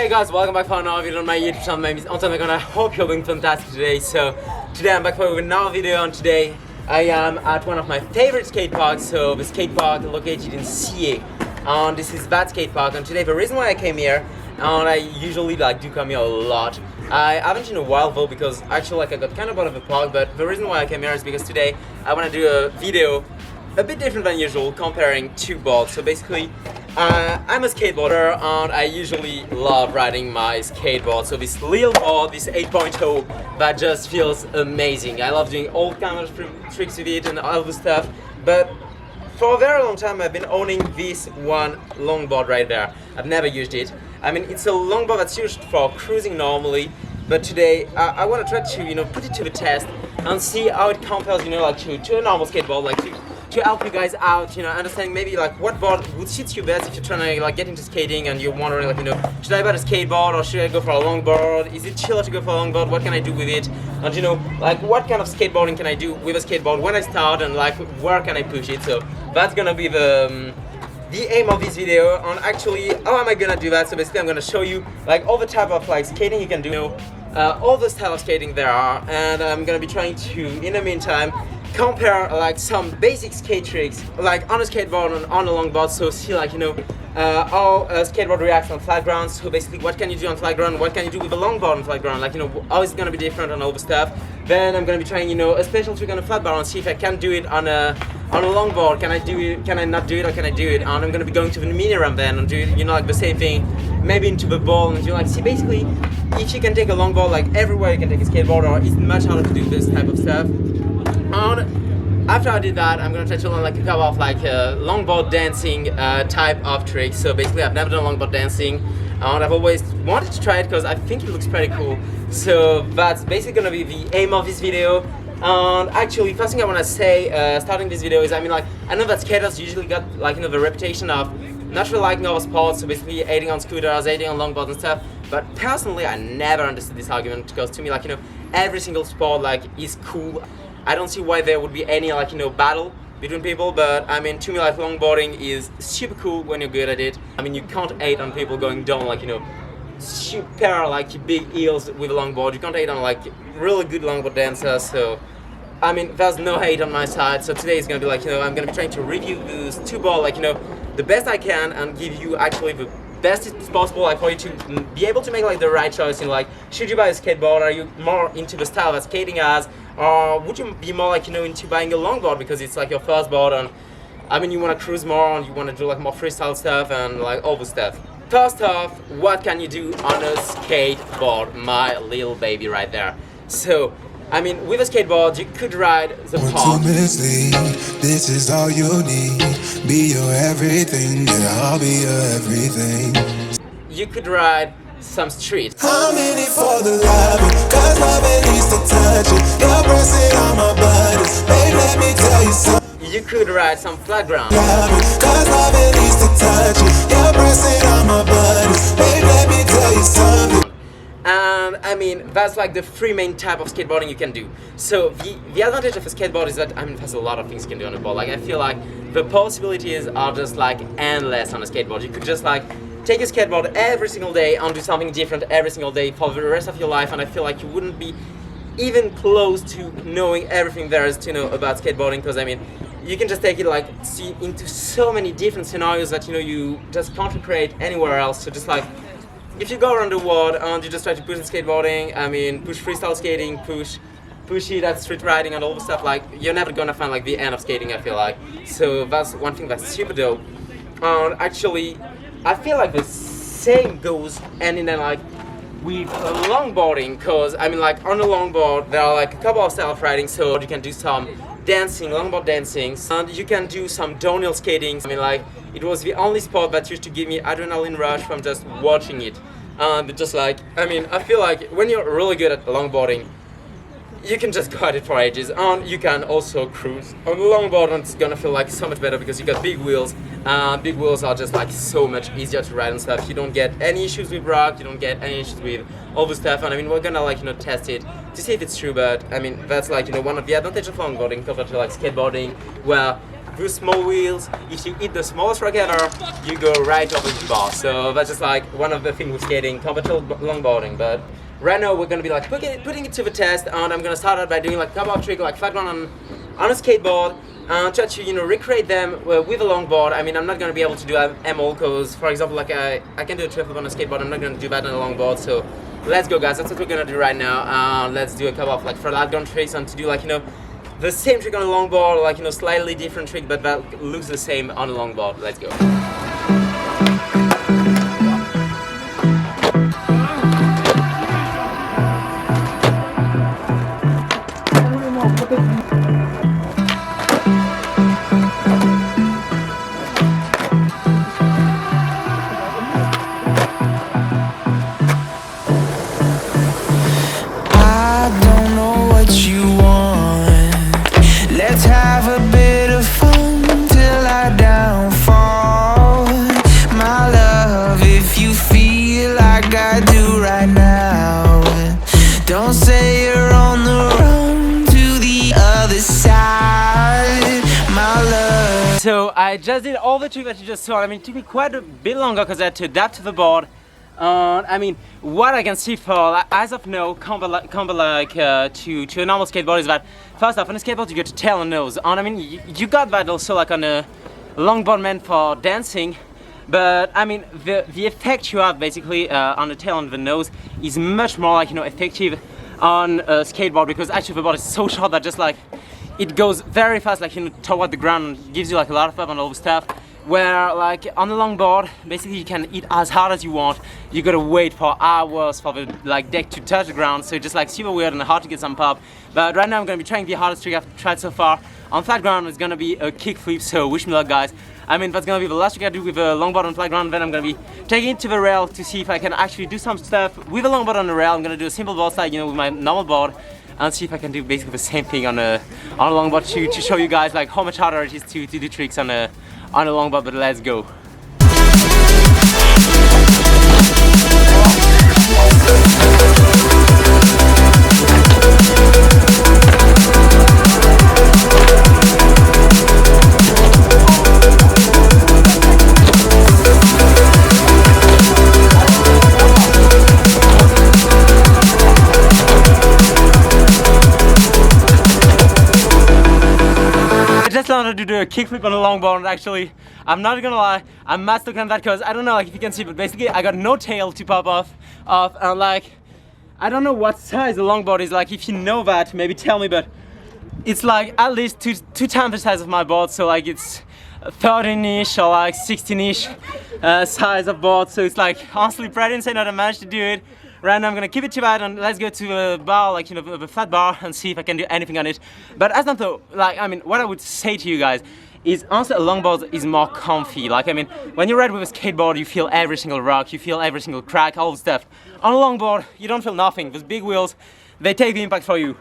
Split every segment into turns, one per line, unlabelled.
Hey guys, welcome back for another video on my YouTube channel. My name is Antoine and I hope you're doing fantastic today. So today I'm back for another video, and today I am at one of my favorite skate parks, so the skate park located in CA. And this is that skate park, and today the reason why I came here, and I usually do come here a lot. I haven't in a while though, because actually I got kind of bored of the park, but the reason why I came here is because today I want to do a video a bit different than usual, comparing two boards. So basically, I'm a skateboarder and I usually love riding my skateboard. So this little board, this 8.0, that just feels amazing. I love doing all kinds of tricks with it and all the stuff. But for a very long time I've been owning this one longboard right there. I've never used it. I mean, it's a longboard that's used for cruising normally, but today I want to try to, put it to the test and see how it compares, to a normal skateboard, to help you guys out, understanding maybe what board would suit you best if you're trying to get into skating and you're wondering should I buy a skateboard or should I go for a longboard? Is it chiller to go for a longboard? What can I do with it? And what kind of skateboarding can I do with a skateboard when I start, and where can I push it? So that's gonna be the aim of this video. And actually, how am I gonna do that? So basically I'm gonna show you all the type of skating you can do, all the style of skating there are, and I'm gonna be trying to, in the meantime, compare some basic skate tricks on a skateboard and on a longboard, so see how a skateboard reacts on flat ground. So basically, what can you do on flat ground, what can you do with a longboard on flat ground, how is it gonna be different and all the stuff. Then I'm gonna be trying a special trick on a flat bar and see if I can do it on a longboard. Can I do it, can I not do it, or can I do it? And I'm gonna be going to the miniramp then and do the same thing, maybe into the ball, and see basically if you can take a longboard everywhere you can take a skateboard, or it's much harder to do this type of stuff. And after I did that, I'm gonna try to learn a couple of longboard dancing type of tricks. So basically, I've never done longboard dancing, and I've always wanted to try it because I think it looks pretty cool. So that's basically gonna be the aim of this video. And actually, first thing I want to say, starting this video, is I know that skaters usually got the reputation of not really liking our sports, so basically hating on scooters, hating on longboards and stuff. But personally, I never understood this argument, because to me, every single sport is cool. I don't see why there would be any battle between people, but I mean, to me longboarding is super cool when you're good at it. I mean, you can't hate on people going down super big heels with a longboard. You can't hate on really good longboard dancers. So I mean, there's no hate on my side. So today is gonna be I'm gonna be trying to review those two balls the best I can, and give you actually the best it's possible for you to be able to make the right choice in should you buy a skateboard? Are you more into the style that skating has, or would you be more into buying a longboard because it's your first board, and I mean you want to cruise more and you want to do more freestyle stuff and all the stuff. First off, what can you do on a skateboard, my little baby right there? So I mean, with a skateboard, you could ride the park.
2 minutes lead, this is all you need. Be your everything, and I'll be your everything.
You could ride some street.
I'm in it for the love, cause love it needs to touch it. You're pressing on my buttons, babe, let me tell you something.
You could ride some flatground.
Cause love it needs to touch it. You're pressing on my buttons, babe, let me tell you something.
And I mean, that's the three main type of skateboarding you can do. So the advantage of a skateboard is that, I mean, there's a lot of things you can do on a board. I feel the possibilities are just endless on a skateboard. You could just take a skateboard every single day and do something different every single day for the rest of your life, and I feel you wouldn't be even close to knowing everything there is to know about skateboarding, because I mean, you can just take it see into so many different scenarios that you just can't recreate anywhere else. So just if you go around the world and you just try to push the skateboarding, I mean, push freestyle skating, push it at street riding and all the stuff, you're never gonna find the end of skating, I feel So that's one thing that's super dope. And actually, I feel the same goes hand in hand with longboarding, because I mean, on a longboard there are a couple of styles of riding. So you can do some dancing, longboard dancing, and you can do some downhill skating. I mean, it was the only sport that used to give me adrenaline rush from just watching it. And just I mean, I feel when you're really good at longboarding, you can just go at it for ages, and you can also cruise on the longboard, and it's gonna feel so much better because you got big wheels. Big wheels are just so much easier to ride and stuff. You don't get any issues with rock, you don't get any issues with all the stuff. And I mean, we're gonna test it to see if it's true. But I mean, that's one of the advantages of longboarding compared to skateboarding, where with small wheels, if you hit the smallest rock ever, you go right over the bar. So that's just like one of the things with skating compared to longboarding. But right now we're gonna be like putting it to the test, and I'm gonna start out by doing like a couple of tricks like flatground on a skateboard, and try to recreate them with a longboard. I mean, I'm not gonna be able to do them all because, for example, like I can do a triple on a skateboard. I'm not gonna do that on a longboard. So let's go, guys. That's what we're gonna do right now. Let's do a couple of like flatground tricks and to do like the same trick on a longboard, like slightly different trick, but that looks the same on a longboard. Let's go. So I just did all the tricks that you just saw. I mean, it took me quite a bit longer because I had to adapt to the board. I mean, what I can see for as of now, compared to a normal skateboard, is that first off, on a skateboard you get to tail and nose. And I mean, you got that also like on a longboard meant for dancing. But I mean, the effect you have basically on the tail and the nose is much more like effective on a skateboard, because actually the board is so short that just like it goes very fast, like toward the ground, and gives you like a lot of pop and all the stuff. Where like on the longboard, basically you can hit as hard as you want. You gotta wait for hours for the like deck to touch the ground, so it's just like super weird and hard to get some pop. But right now I'm gonna be trying the hardest trick I've tried so far. On flat ground it's gonna be a kickflip, so wish me luck, guys. I mean, that's gonna be the last trick I do with a longboard on flat ground. Then I'm gonna be taking it to the rail to see if I can actually do some stuff with a longboard on the rail. I'm gonna do a simple board slide, with my normal board, and see if I can do basically the same thing on a longboard to show you guys like how much harder it is to do tricks on a longboard. But let's go. I just learned to do a kickflip on a longboard. Actually, I'm not gonna lie, I'm mad stuck on that because I don't know like if you can see, but basically I got no tail to pop off, and like I don't know what size the longboard is. Like if you know that, maybe tell me, but it's like at least two times the size of my board. So like it's 13-ish or like 16-ish size of board. So it's like honestly pretty insane that I managed to do it. Right now I'm gonna keep it to that, and let's go to a bar, like the flat bar, and see if I can do anything on it. But as not though, like I mean, what I would say to you guys is honestly a longboard is more comfy. Like I mean, when you ride with a skateboard, you feel every single rock, you feel every single crack, all the stuff. On a longboard, you don't feel nothing. Those big wheels, they take the impact for you.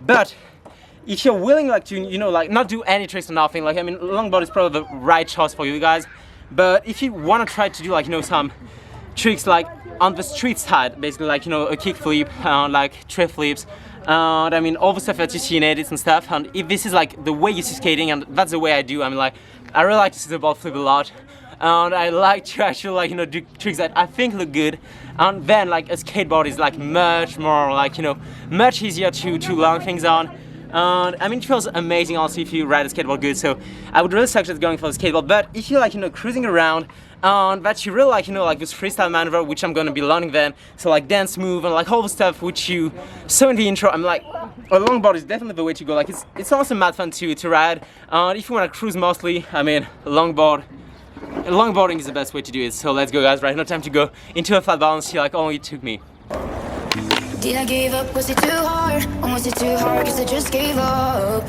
But if you're willing like to, like not do any tricks or nothing, like I mean, longboard is probably the right choice for you guys. But if you want to try to do like some tricks like on the street side, basically like a kickflip, like trip flips, I mean all the stuff that you see in edits and stuff. And if this is like the way you see skating, and that's the way I do, I mean like I really like to see the board flip a lot, and I like to actually like do tricks that I think look good. And then like a skateboard is like much more like much easier to learn things on. And I mean it feels amazing also if you ride a skateboard good. So I would really suggest going for the skateboard. But if you like cruising around, and that you really like like this freestyle maneuver, which I'm gonna be learning then, so like dance move and like all the stuff which you saw in the intro, I'm like a longboard is definitely the way to go. Like it's also mad fun to ride. If you want to cruise mostly, I mean longboarding is the best way to do it. So let's go, guys. Right now time to go into a flat bar and see like how long it took me.
Did I give up? Was it too hard? Or was it too hard? Cause I just gave up.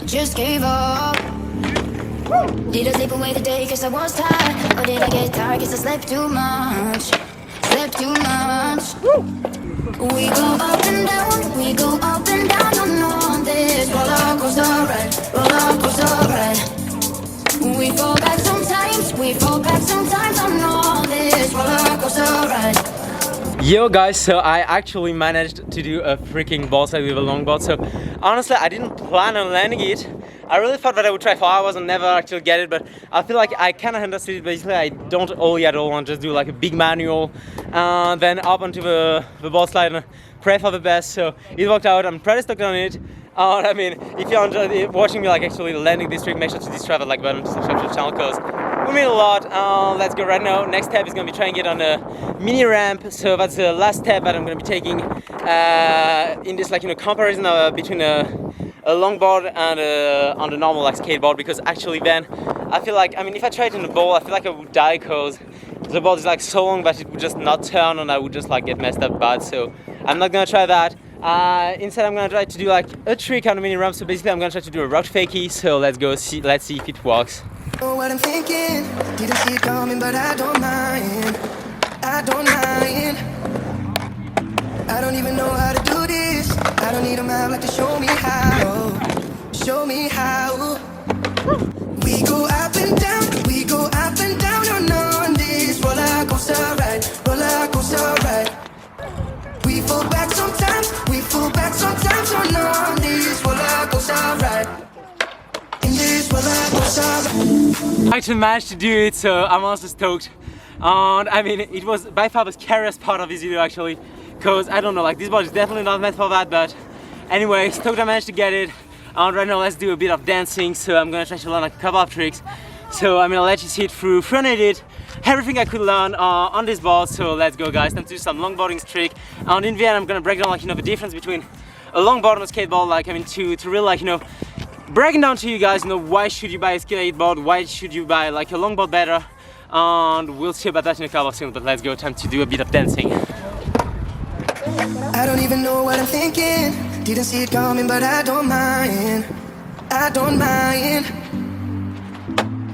Just gave up. Did I sleep away the day cause I was tired? Or did I get tired cause I slept too much? Slept too much. We go up and down, we go up and down on this roller coaster ride, roller coaster ride. We fall back sometimes, we fall back sometimes on this roller coaster ride.
Yo guys, so I actually managed to do a freaking board slide with a longboard. So honestly I didn't plan on landing it, I really thought that I would try 4 hours and never actually get it, but I feel like I kind of understood it. Basically, I don't ollie at all and just do like a big manual, then up onto the board slide and pray for the best. So it worked out. I'm pretty stoked on it. I mean, if you enjoyed watching me like actually landing this trick, make sure to subscribe the like button to subscribe to the channel because we mean a lot. Let's go right now. Next step is going to be trying to get on a mini ramp. So that's the last step that I'm going to be taking in this comparison between a longboard and on the normal skateboard, because actually then I feel like, I mean, if I tried it in the bowl, I feel like I would die because the board is so long that it would just not turn and I would just get messed up bad. So I'm not going to try that. Instead I'm gonna try to do a trick on a mini ramp. So basically I'm gonna try to do a rock fakie. So let's see if it works.
Know what I'm thinking, didn't see it coming, but I don't mind. I don't mind. I don't even know how to do this. I don't need a map to show me how. Show me how. We go up and down, we go up and down on this roller coaster ride, roller coaster ride. We fall back sometimes, we fall back sometimes on this roller coaster ride. In this roller coaster ride.
I actually managed to do it, so I'm also stoked. And I mean, it was by far the scariest part of this video actually, because I don't know, this board is definitely not meant for that, but anyway, stoked I managed to get it. And right now let's do a bit of dancing. So I'm gonna try to learn a couple of tricks. So I'm gonna let you see it through, fronted everything I could learn on this board. So let's go, guys. Time to do some longboarding trick. And in the end, I'm gonna break down the difference between a longboard and a skateboard. To really breaking down to you guys, why should you buy a skateboard? Why should you buy a longboard better? And we'll see about that in a couple of seconds. But let's go. Time to do a bit of dancing.
I don't even know what I'm thinking. Didn't see it coming, but I don't mind. I don't mind.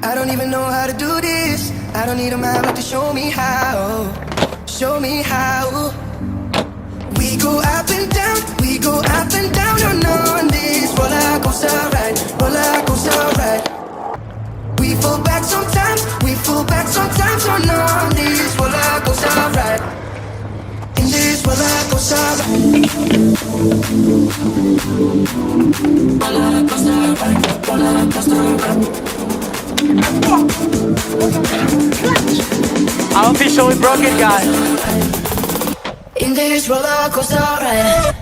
I don't even know how to do this. I don't need a map to show me how. Show me how. We go up and down, we go up and down on this roller coaster ride, roller coaster ride. We fall back sometimes, we fall back sometimes on this roller coaster ride. In this roller coaster ride. Roller coaster ride, roller coaster ride.
I'm officially broken, guys.
In this roller coaster ride.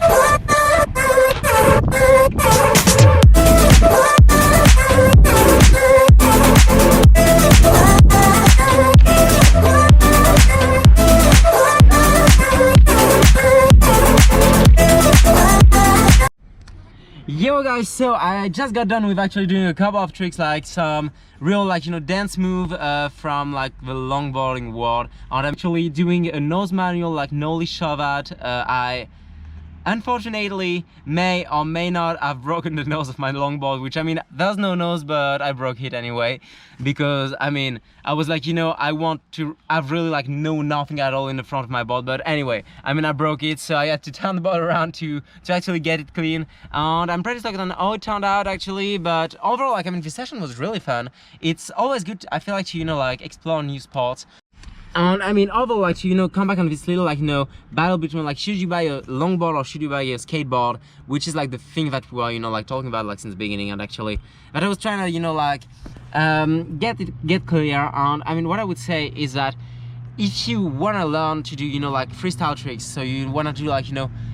Yo guys, so I just got done with actually doing a couple of tricks, some real dance move from the longboarding world, and I'm actually doing a nose manual nollie shove at. I unfortunately may or may not have broken the nose of my longboard, which I mean there's no nose, but I broke it anyway, because I mean I was I want to have really know nothing at all in the front of my board, but anyway, I mean I broke it, so I had to turn the board around to actually get it clean, and I'm pretty stoked on how it turned out actually. But overall, I mean, the session was really fun. It's always good, I feel to explore new sports. And I mean, overall, to come back on this little battle between should you buy a longboard or should you buy a skateboard, which is the thing that we were talking about since the beginning. And actually that I was trying to get clear. And I mean, what I would say is that if you want to learn to do freestyle tricks, so you want to do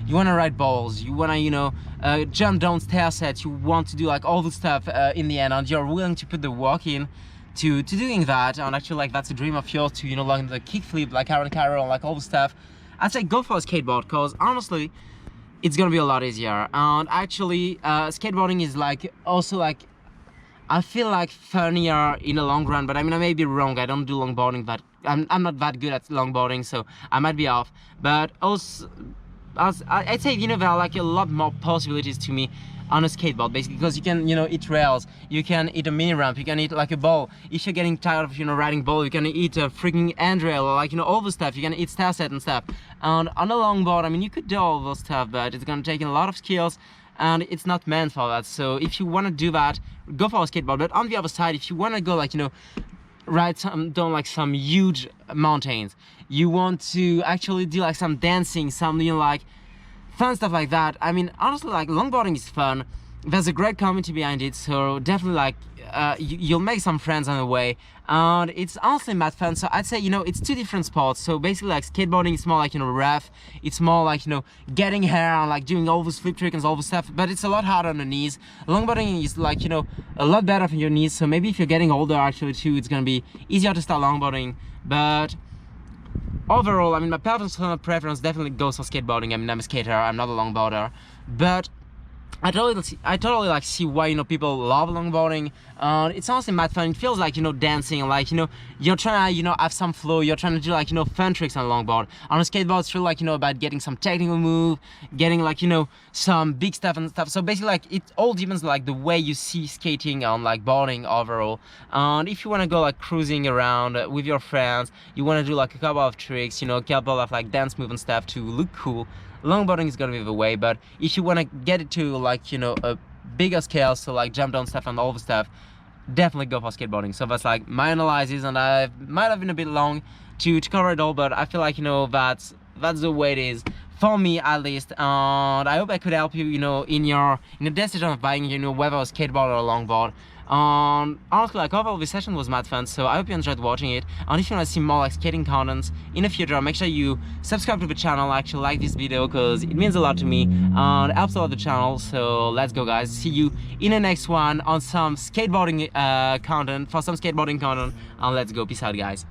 you want to ride balls, you want to jump down stair sets, you want to do all the stuff in the end, and you're willing to put the work in to doing that, and actually that's a dream of yours to learn the kickflip Aaron Carroll, all the stuff, I'd say go for a skateboard, because honestly it's gonna be a lot easier. And actually skateboarding is also I feel funnier in the long run, but I mean I may be wrong. I don't do longboarding, but I'm not that good at longboarding, so I might be off. But also I'd say there are a lot more possibilities to me on a skateboard, basically, because you can eat rails, you can eat a mini ramp, you can eat a ball. If you're getting tired of riding ball, you can eat a freaking handrail, or all the stuff. You can eat stair set and stuff. And on a longboard, I mean, you could do all those stuff, but it's gonna take a lot of skills, and it's not meant for that. So if you want to do that, go for a skateboard. But on the other side, if you want to go ride down some huge mountains, you want to actually do some dancing, some fun stuff like that. I mean, honestly, longboarding is fun. there's a great community behind it, so definitely like you'll make some friends on the way, and it's honestly mad fun. So I'd say, you know, it's two different sports. So basically like skateboarding is more like, you know, rough, it's more like, you know, getting hair and like doing all those flip tricks and all this stuff, but it's a lot harder on the knees. Longboarding is like, you know, a lot better for your knees, so maybe if you're getting older actually too, it's gonna be easier to start longboarding. But overall, I mean, my personal preference definitely goes for skateboarding. I mean, I'm a skater, I'm not a longboarder, but I totally like see why, you know, people love longboarding. It's honestly mad fun. It feels like, you know, dancing, like, you know, you're trying to, you know, have some flow, you're trying to do like, you know, fun tricks on a longboard. On a skateboard, it's really like, you know, about getting some technical move, getting like, you know, some big stuff and stuff. So basically like it all depends like the way you see skating on like boarding overall. And if you want to go like cruising around with your friends, you want to do like a couple of tricks, you know, a couple of like dance move and stuff to look cool, longboarding is gonna be the way. But if you want to get it to like, you know, a bigger scale, so like jump down stuff and all the stuff, definitely go for skateboarding. So that's like my analysis, and I might have been a bit long to cover it all, but I feel like, you know, that's the way it is for me at least. And I hope I could help you, you know, in the decision of buying, you know, whether a skateboard or a longboard. Honestly, like overall this session was mad fun, so I hope you enjoyed watching it. And if you want to see more like skating contents in the future, make sure you subscribe to the channel, actually like this video, because it means a lot to me and helps a lot the channel. So let's go guys, see you in the next one on some skateboarding content, and let's go. Peace out guys.